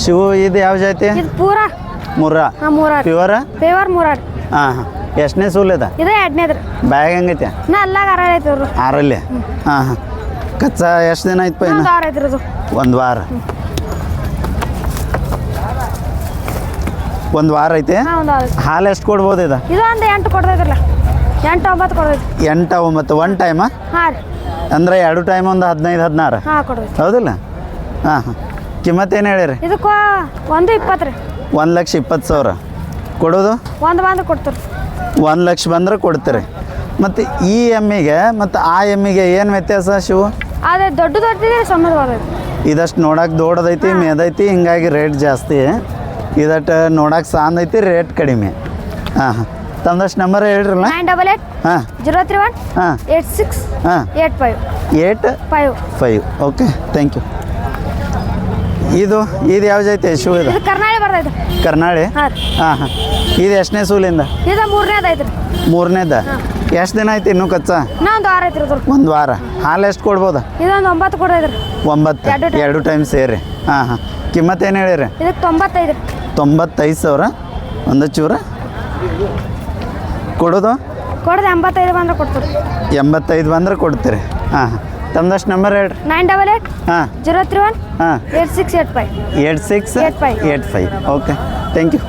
ಶಿವು ಇದು ಯಾವ ಜಾತಿ ಇದು ಪೂರಾ ಮುರ್ರಾ ಮೂರಾಡ್ ಪ್ಯೂರ ಪೇವರ್ ಮೂರಾಡ್ ಹಾಂ ಹಾಂ ಎಷ್ಟನೇ ಸೂಲ್ ಇದೆ ಇದು ಎರಡನೇದ್ರಿ ಬ್ಯಾಗ್ ಹೆಂಗೈತೆ ನಾ ಅಲ್ಲಾಗ ಅರ ಐತಿವ್ರಿ ಆರಲ್ಲಿ ಹಾಂ ಹಾಂ ಕಚ್ಚಾ ಎಷ್ಟು ದಿನ ಆಯ್ತು ಇನ್ನು ಒಂದು ಆರು ಐತ್ರಿ ಇದು ಒಂದು ವಾರ ಒಂದು ವಾರ ಐತೆ ಹಾಂ ಒಂದು ಆರು ಹಾಲು ಎಷ್ಟು ಕೊಡ್ಬೋದು ಇದು ಇದು ಒಂದು 8 ಕೊಡ್ತೈತ್ರಲ್ಲ 8 9 ಕೊಡ್ತೈತಿ 8 9 ಒನ್ ಟೈಮಾ ಹಾಂ ರೀ ಅಂದರೆ 2 ಟೈಮ್ ಒಂದು 15 16 ಹಾಂ ಕೊಡ್ತೈತಿ ಹೌದಿಲ್ಲ ಹಾಂ ಹಾಂ ಕಿಮ್ಮತ್ತು ಏನು ಹೇಳಿರಿ ಇದಕ್ಕೆ 120 ರೀ 1,20,000 ಕೊಡೋದು ಒಂದು ಬಂದು ಕೊಡ್ತೀರಿ 1 ಲಕ್ಷ ಬಂದ್ರೆ ಕೊಡ್ತೀರಿ ಮತ್ತು ಈ ಎಮ್ಮಿಗೆ ಮತ್ತು ಆ ಎಮ್ಮಿಗೆ ಏನು ವ್ಯತ್ಯಾಸ ಶಿವು ಅದೇ ದೊಡ್ಡದಿದ್ರೆ ಸಣ್ಣದು ಬರ್ತೈತಿ ಇದಷ್ಟು ನೋಡಕ್ಕೆ ದೊಡ್ಡದೈತಿ ಮೇದೈತಿ ಹಿಂಗಾಗಿ ರೇಟ್ ಜಾಸ್ತಿ ಇದಟ್ಟು ನೋಡಕ್ಕೆ ಸಾಂದ್ ಐತಿ ರೇಟ್ ಕಡಿಮೆ ಹಾಂ ಹಾಂ ತಮ್ಮದಷ್ಟು ನಂಬರ್ ಹೇಳ್ರಲ್ಲ 988 ಹಾಂ 031 ಹಾಂ 86 ಹಾಂ 85 5 ಓಕೆ ಥ್ಯಾಂಕ್ ಯು ಇದು ಯಾವ ಜಾತಿ ಶಿವ ಇದು ಇದು ಕರ್ನಾಳಿ ಬರ್ತೈತಿ ಕರ್ನಾಳಿ ಹಾಂ ರೀ ಹಾಂ ಹಾಂ ಇದು ಎಷ್ಟನೇ ಸೂಲಿಂದ ಇದು 3ನೇದು ಐತ್ರಿ ಮೂರನೇದ ಎಷ್ಟು ದಿನ ಐತಿ ಇನ್ನೂ ಕಚ್ಚಾ ಇನ್ನೂ ಒಂದು ವಾರ ಐತ್ರಿ ಇದ್ರ ಒಂದು ವಾರ ಹಾಲು ಎಷ್ಟು ಕೊಡ್ಬೋದಾ ಇದೊಂದು 9 ಕೊಡೈತ್ರಿ 9 ಎರಡು ಟೈಮ್ ಸೇರಿ ಹಾಂ ಹಾಂ ಕಿಮ್ಮತ್ತು ಏನು ಹೇಳಿರಿ ಇದಕ್ಕೆ 95 ರೀ 95,000 ಒಂದು ಚೂರ ಕೊಡೋದು ಕೊಡೋದು 85 ಬಂದ್ರೆ ಕೊಡ್ತೀರಿ 85 ಬಂದ್ರೆ ಕೊಡ್ತೀರಿ ಹಾಂ ಹಾಂ ತಮ್ಮದಷ್ಟು ನಂಬರ್ ಹೇಳ್ರಿ 988 ಹಾಂ 031 ಹಾಂ 8685 8685 ಓಕೆ ಥ್ಯಾಂಕ್ ಯು